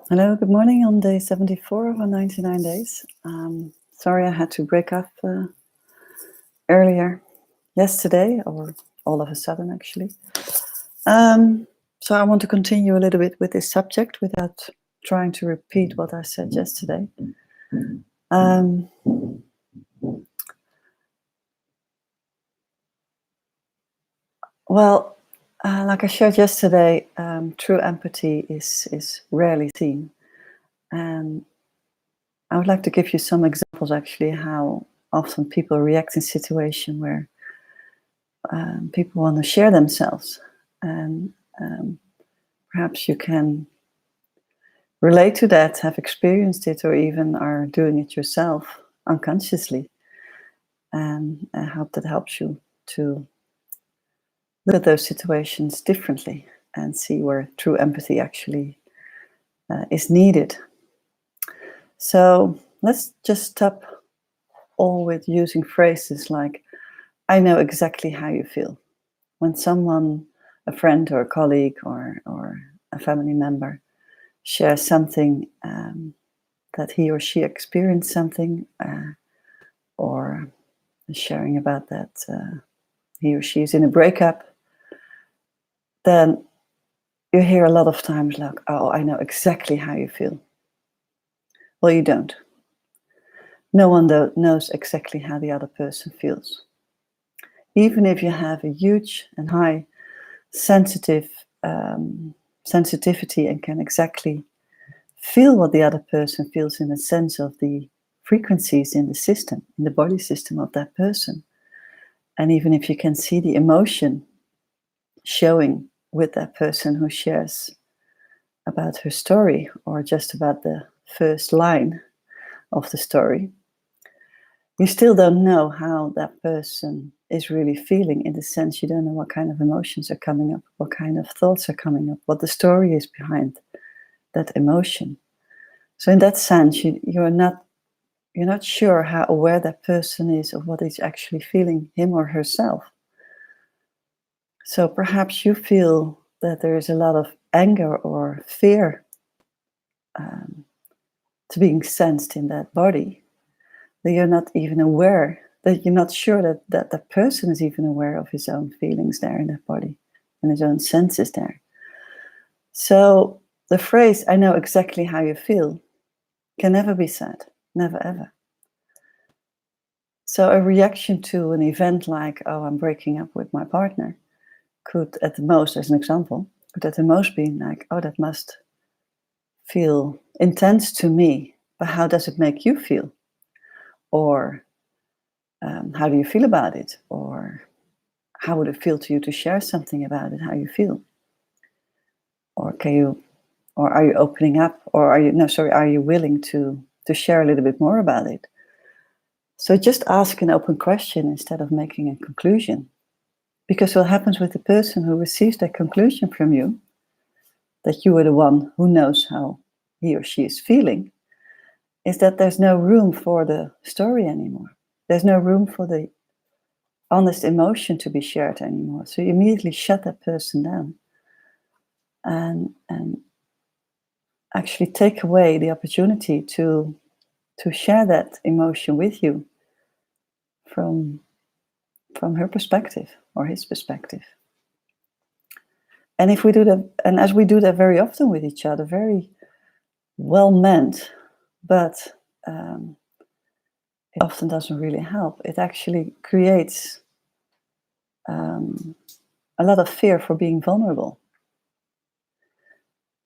Hello, good morning on day 74 of our 99 days. Sorry I had to break up earlier yesterday, or all of a sudden actually. So I want to continue a little bit with this subject without trying to repeat what I said yesterday. Like I shared yesterday, true empathy is rarely seen. And I would like to give you some examples actually how often people react in situations where people want to share themselves, and perhaps you can relate to that, have experienced it, or even are doing it yourself unconsciously, and I hope that helps you to look at those situations differently and see where true empathy actually is needed. So let's just stop all with using phrases like, I know exactly how you feel. When someone, a friend or a colleague or a family member, shares something that he or she experienced something, or sharing about that he or she is in a breakup, then you hear a lot of times like, oh, I know exactly how you feel. Well, you don't. No one knows exactly how the other person feels. Even if you have a huge and high sensitivity and can exactly feel what the other person feels in the sense of the frequencies in the system, in the body system of that person. And even if you can see the emotion showing with that person who shares about her story or just about the first line of the story, you still don't know how that person is really feeling, in the sense you don't know what kind of emotions are coming up, what kind of thoughts are coming up, what the story is behind that emotion. So in that sense, you're not sure how aware that person is of what is actually feeling, him or herself. So perhaps you feel that there is a lot of anger or fear to being sensed in that body, that you're not even aware, that you're not sure that the person is even aware of his own feelings there in that body and his own senses there. So the phrase, I know exactly how you feel, can never be said, never ever. So a reaction to an event like, oh, I'm breaking up with my partner, could at the most, as an example, could at the most be like, oh, that must feel intense to me, but how does it make you feel? Or how do you feel about it? Or how would it feel to you to share something about it, how you feel? Or are you opening up? Or are you willing to share a little bit more about it? So just ask an open question instead of making a conclusion. Because what happens with the person who receives that conclusion from you, that you are the one who knows how he or she is feeling, is that there's no room for the story anymore. There's no room for the honest emotion to be shared anymore. So you immediately shut that person down and actually take away the opportunity to share that emotion with you from her perspective or his perspective. And if we do that, and as we do that very often with each other, very well meant, but it often doesn't really help. It actually creates a lot of fear for being vulnerable.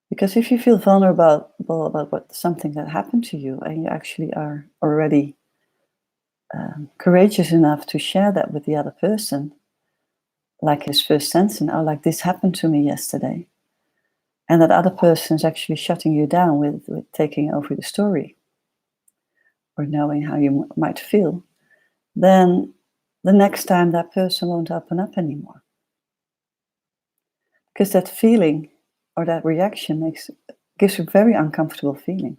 Because if you feel vulnerable about something that happened to you, and you actually are already courageous enough to share that with the other person, like his first sentence, oh, like this happened to me yesterday, and that other person is actually shutting you down with taking over the story or knowing how you might feel, then the next time that person won't open up anymore. Because that feeling or that reaction gives a very uncomfortable feeling.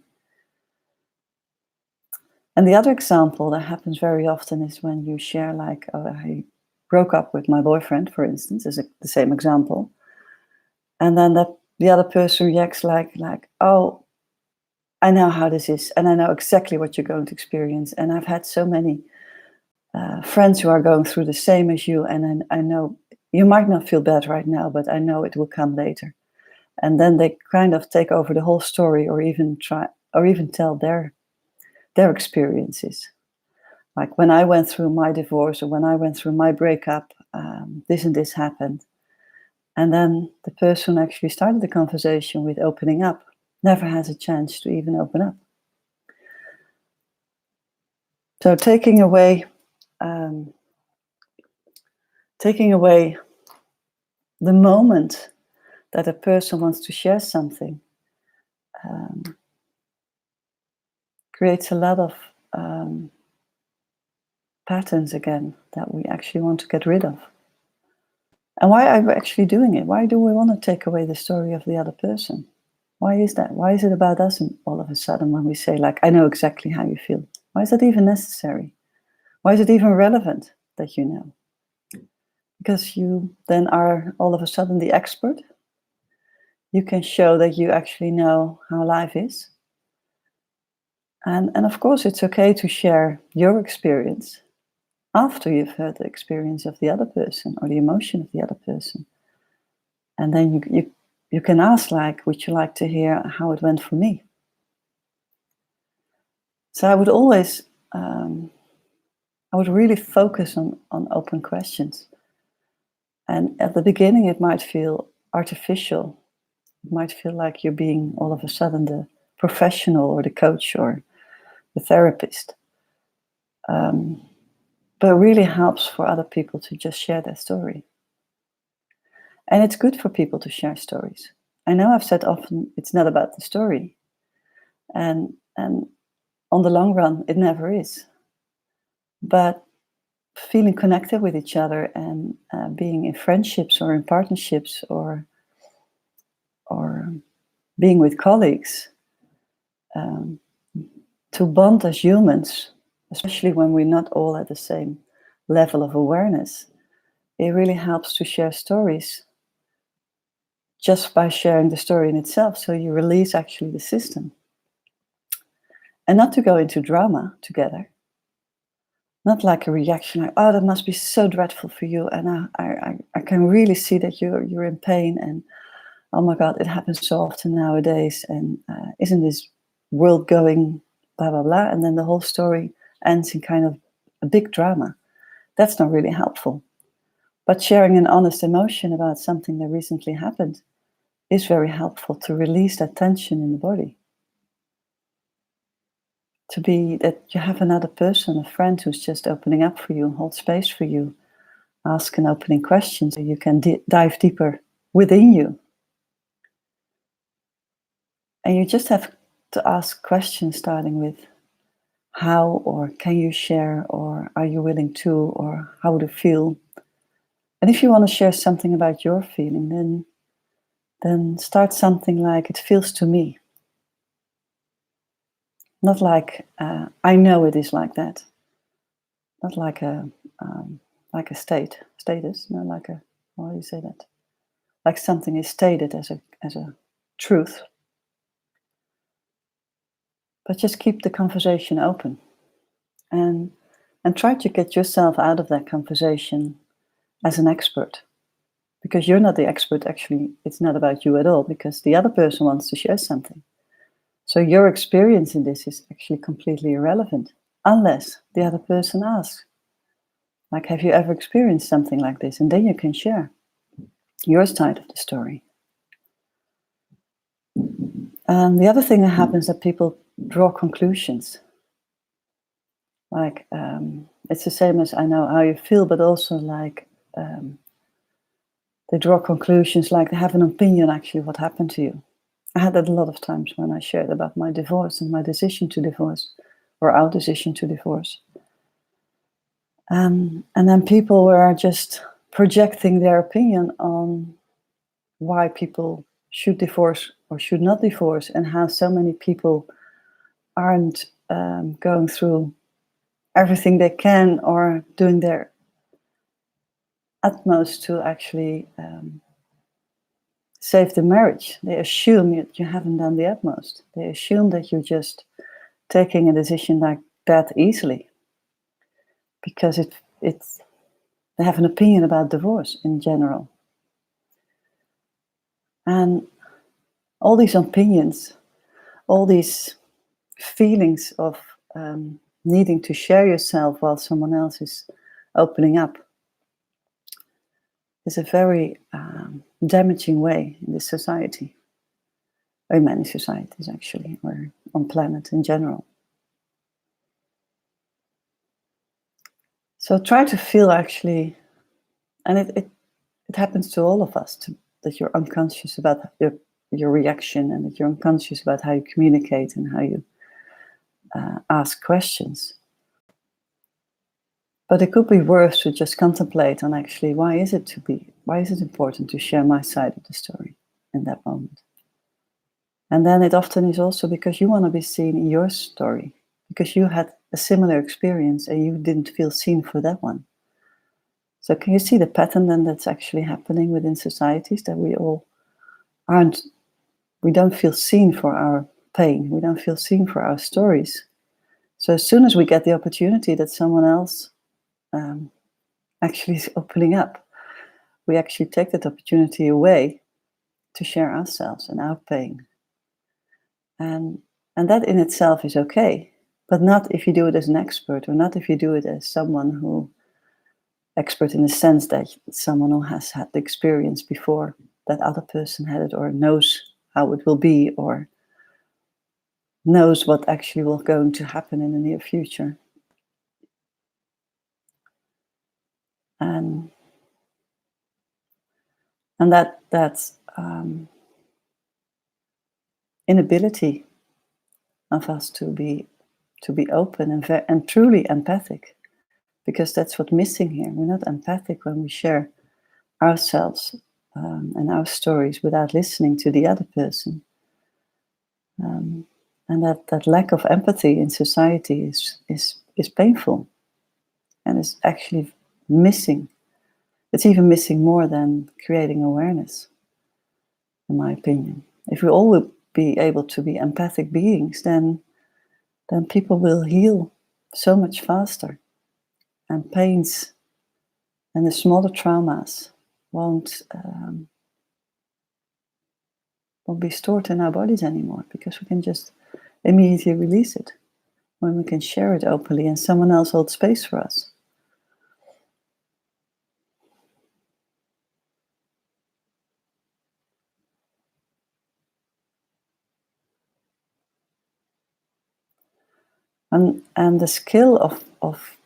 And the other example that happens very often is when you share, like, oh, I broke up with my boyfriend, for instance, is the same example. And then the other person reacts like, oh, I know how this is, and I know exactly what you're going to experience. And I've had so many friends who are going through the same as you, and I know you might not feel bad right now, but I know it will come later. And then they kind of take over the whole story, or even tell their experiences. Like when I went through my divorce, or when I went through my breakup, this and this happened. And then the person who actually started the conversation with opening up never has a chance to even open up. So taking away the moment that a person wants to share something creates a lot of patterns again that we actually want to get rid of. And why are we actually doing it? Why do we want to take away the story of the other person? Why is that? Why is it about us all of a sudden when we say, like, I know exactly how you feel? Why is that even necessary? Why is it even relevant that you know? Because you then are all of a sudden the expert. You can show that you actually know how life is. And of course, it's okay to share your experience after you've heard the experience of the other person or the emotion of the other person. And then you can ask, like, would you like to hear how it went for me? So I would always, I would really focus on open questions. And at the beginning, it might feel artificial. It might feel like you're being all of a sudden the professional or the coach or the therapist. But it really helps for other people to just share their story. And it's good for people to share stories. I know I've said often it's not about the story. And on the long run, it never is. But feeling connected with each other and being in friendships or in partnerships or being with colleagues, to bond as humans, especially when we're not all at the same level of awareness, it really helps to share stories just by sharing the story in itself. So you release actually the system. And not to go into drama together. Not like a reaction, like, oh, that must be so dreadful for you. And I can really see that you're in pain. And oh my God, it happens so often nowadays. And isn't this world going blah, blah, blah? And then the whole story ends in kind of a big drama. That's not really helpful. But sharing an honest emotion about something that recently happened is very helpful to release that tension in the body. To be that you have another person, a friend who's just opening up for you, hold space for you, ask an opening question so you can dive deeper within you. And you just have to ask questions starting with how, or can you share, or are you willing to, or how would it feel? And if you want to share something about your feeling, then start something like, it feels to me. Not like, I know it is like that. Not like a status, no, like a, how do you say that? Like something is stated as a truth. But just keep the conversation open and try to get yourself out of that conversation as an expert. Because you're not the expert, actually, it's not about you at all, because the other person wants to share something. So your experience in this is actually completely irrelevant, unless the other person asks. Like, have you ever experienced something like this? And then you can share your side of the story. And the other thing that happens is that people draw conclusions. Like, it's the same as I know how you feel, but also like they draw conclusions, like they have an opinion actually what happened to you. I had that a lot of times when I shared about my divorce and my decision to divorce, or our decision to divorce. And then people were just projecting their opinion on why people should divorce or should not divorce, and how so many people aren't going through everything they can or doing their utmost to actually save the marriage. They assume that you haven't done the utmost. They assume that you're just taking a decision like that easily, because they have an opinion about divorce in general. And all these opinions, all these feelings of needing to share yourself while someone else is opening up, is a very damaging way in this society, or in many societies actually, or on planet in general. So try to feel actually, and it happens to all of us, that you're unconscious about your reaction, and that you're unconscious about how you communicate and how you ask questions. But it could be worth to just contemplate on actually why is it important to share my side of the story in that moment. And then it often is also because you want to be seen in your story, because you had a similar experience and you didn't feel seen for that one. So can you see the pattern then that's actually happening within societies, that we don't feel seen for our pain, we don't feel seen for our stories. So as soon as we get the opportunity that someone else actually is opening up, we actually take that opportunity away to share ourselves and our pain. And that in itself is okay, but not if you do it as an expert, or not if you do it as someone who, expert in the sense that someone who has had the experience before that other person had it, or knows how it will be, or knows what actually will going to happen in the near future. And that's inability of us to be open and truly empathic, because that's what's missing here. We're not empathic when we share ourselves and our stories without listening to the other person. And that lack of empathy in society is painful, and is actually missing. It's even missing more than creating awareness, in my opinion. If we all would be able to be empathic beings, then people will heal so much faster, and pains and the smaller traumas won't be stored in our bodies anymore, because we can just immediately release it when we can share it openly and someone else holds space for us. And the skill of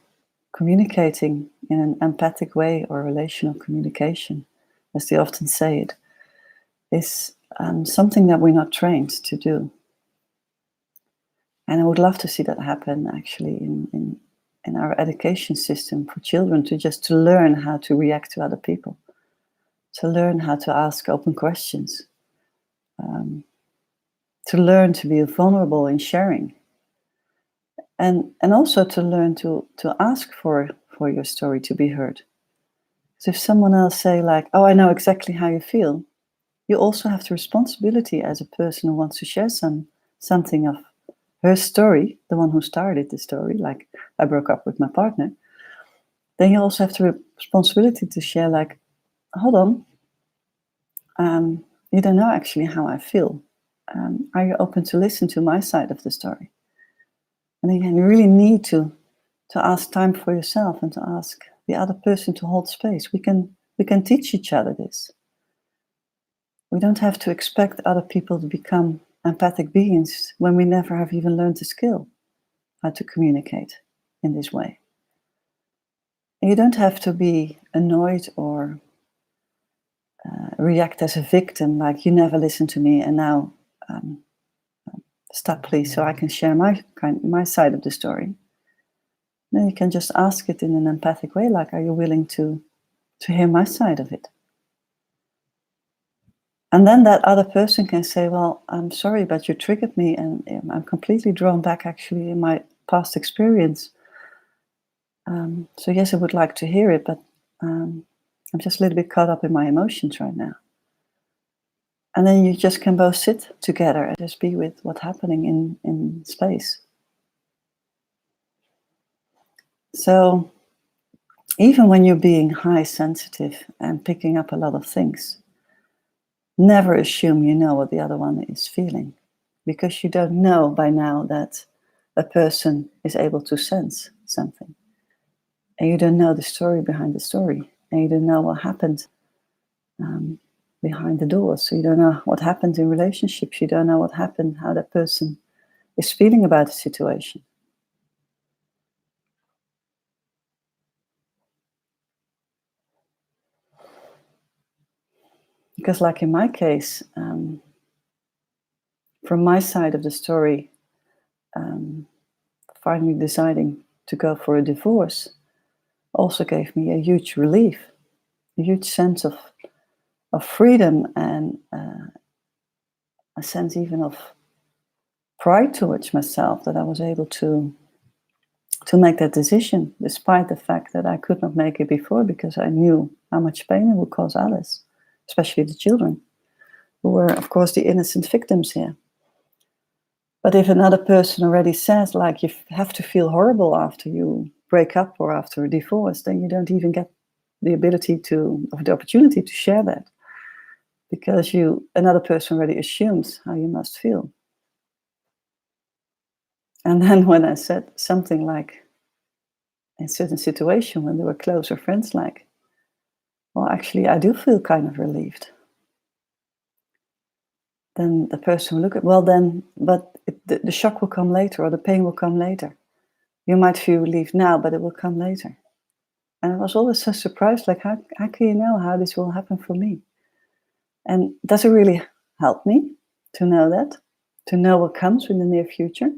communicating in an empathic way, or relational communication, as they often say it, is something that we're not trained to do. And I would love to see that happen actually in our education system for children, to learn how to react to other people, to learn how to ask open questions, to learn to be vulnerable in sharing, and also to learn to ask for your story to be heard. So if someone else say like, "Oh, I know exactly how you feel," you also have the responsibility as a person who wants to share something of her story, the one who started the story, like I broke up with my partner. Then you also have the responsibility to share like, "Hold on, you don't know actually how I feel. Are you open to listen to my side of the story?" And again, you really need to ask time for yourself, and to ask the other person to hold space. We can teach each other this. We don't have to expect other people to become empathic beings when we never have even learned the skill how to communicate in this way. And you don't have to be annoyed or react as a victim, like you never listened to me, and now stop please, so I can share my side of the story. Then you can just ask it in an empathic way, like, are you willing to hear my side of it? And then that other person can say, well, I'm sorry, but you triggered me, and I'm completely drawn back actually in my past experience. So yes, I would like to hear it, but I'm just a little bit caught up in my emotions right now. And then you just can both sit together and just be with what's happening in space. So even when you're being high sensitive and picking up a lot of things, never assume you know what the other one is feeling, because you don't know by now that a person is able to sense something. And you don't know the story behind the story. And you don't know what happened behind the doors. So you don't know what happened in relationships. You don't know what happened, how that person is feeling about the situation. Because like in my case, from my side of the story, finally deciding to go for a divorce also gave me a huge relief, a huge sense of freedom, and a sense even of pride towards myself that I was able to make that decision, despite the fact that I could not make it before, because I knew how much pain it would cause others, especially the children, who were, of course, the innocent victims here. But if another person already says, like, you have to feel horrible after you break up or after a divorce, then you don't even get the ability to, or the opportunity to share that, because another person already assumes how you must feel. And then when I said something like, in certain situation when they were closer friends, like, well, actually, I do feel kind of relieved. Then the person will look at, well, then, but the shock will come later, or the pain will come later. You might feel relieved now, but it will come later. And I was always so surprised, like, how can you know how this will happen for me? And does it really help me to know that? To know what comes in the near future?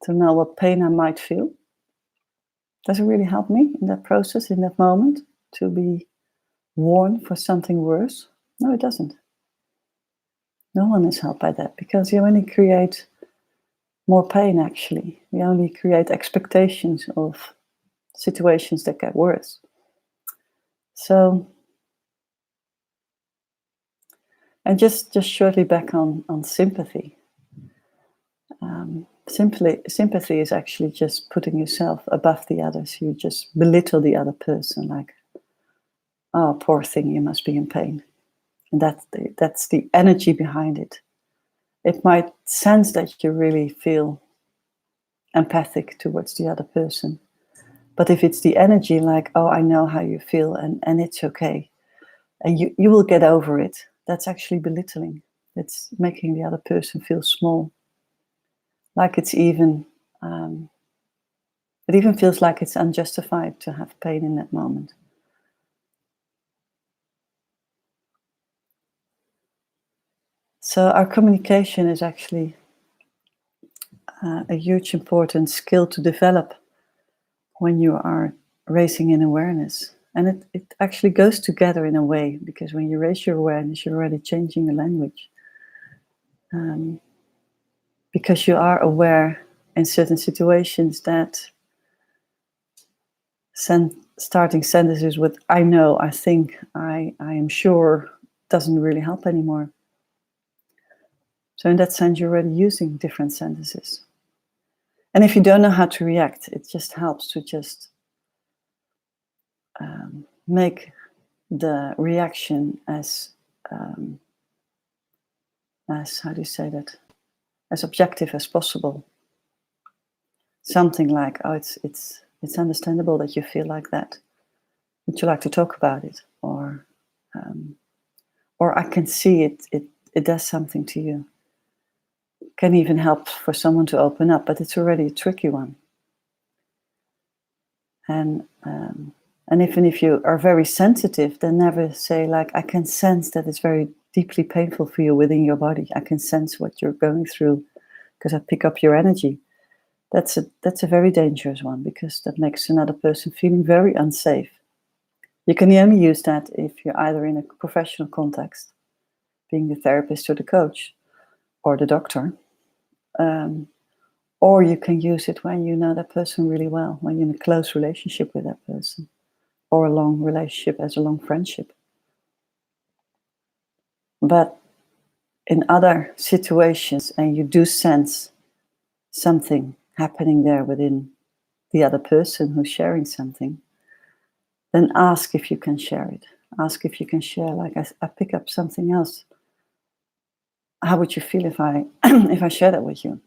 To know what pain I might feel? Does it really help me in that process, in that moment, to be warned for something worse? No, it doesn't. No one is helped by that, because you only create more pain, actually. You only create expectations of situations that get worse. So, and just shortly back on sympathy. Sympathy is actually just putting yourself above the others. You just belittle the other person, like, oh, poor thing, you must be in pain. And that's the energy behind it. It might sense that you really feel empathic towards the other person. But if it's the energy, like, oh, I know how you feel, and it's okay, and you will get over it, that's actually belittling. It's making the other person feel small. Like it's even, it even feels like it's unjustified to have pain in that moment. So our communication is actually a huge important skill to develop when you are raising in awareness. And it actually goes together in a way, because when you raise your awareness, you're already changing the language. Because you are aware in certain situations that starting sentences with I know, I think, I am sure doesn't really help anymore. So in that sense, you're already using different sentences. And if you don't know how to react, it just helps to just make the reaction as how do you say that? As objective as possible. Something like, oh, it's understandable that you feel like that. Would you like to talk about it? Or I can see it does something to you. Can even help for someone to open up, but it's already a tricky one. And even if you are very sensitive, then never say, like, I can sense that it's very deeply painful for you within your body. I can sense what you're going through because I pick up your energy. That's a very dangerous one, because that makes another person feeling very unsafe. You can only use that if you're either in a professional context, being the therapist or the coach or the doctor, or you can use it when you know that person really well, when you're in a close relationship with that person, or a long relationship as a long friendship. But in other situations and you do sense something happening there within the other person who's sharing something, then ask if you can share it. Ask if you can share, like, I pick up something else. How would you feel if I if I share that with you?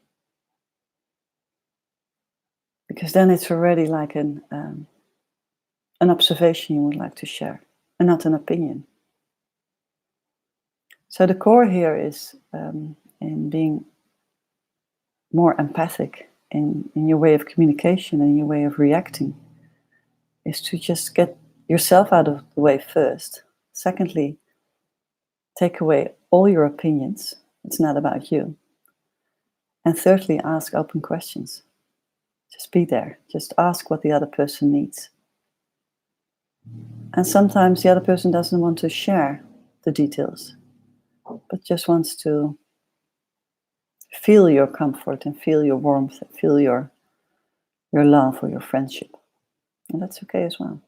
Because then it's already like an observation you would like to share, and not an opinion. So the core here is in being more empathic in your way of communication and your way of reacting, is to just get yourself out of the way first. Secondly, take away all your opinions. It's not about you. And thirdly, ask open questions. Just be there. Just ask what the other person needs. And sometimes the other person doesn't want to share the details, but just wants to feel your comfort and feel your warmth and feel your love or your friendship. And that's okay as well.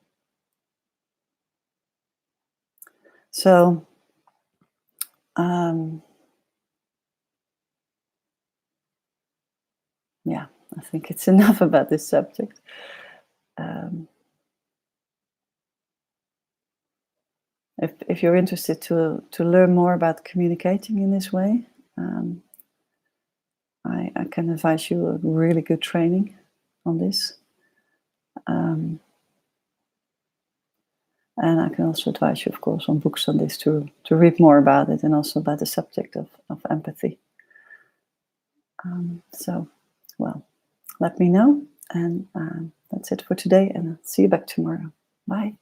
So, yeah, I think it's enough about this subject. If you're interested to learn more about communicating in this way, I can advise you a really good training on this. And I can also advise you, of course, on books on this to read more about it, and also about the subject of empathy. So, well, let me know. And that's it for today. And I'll see you back tomorrow. Bye.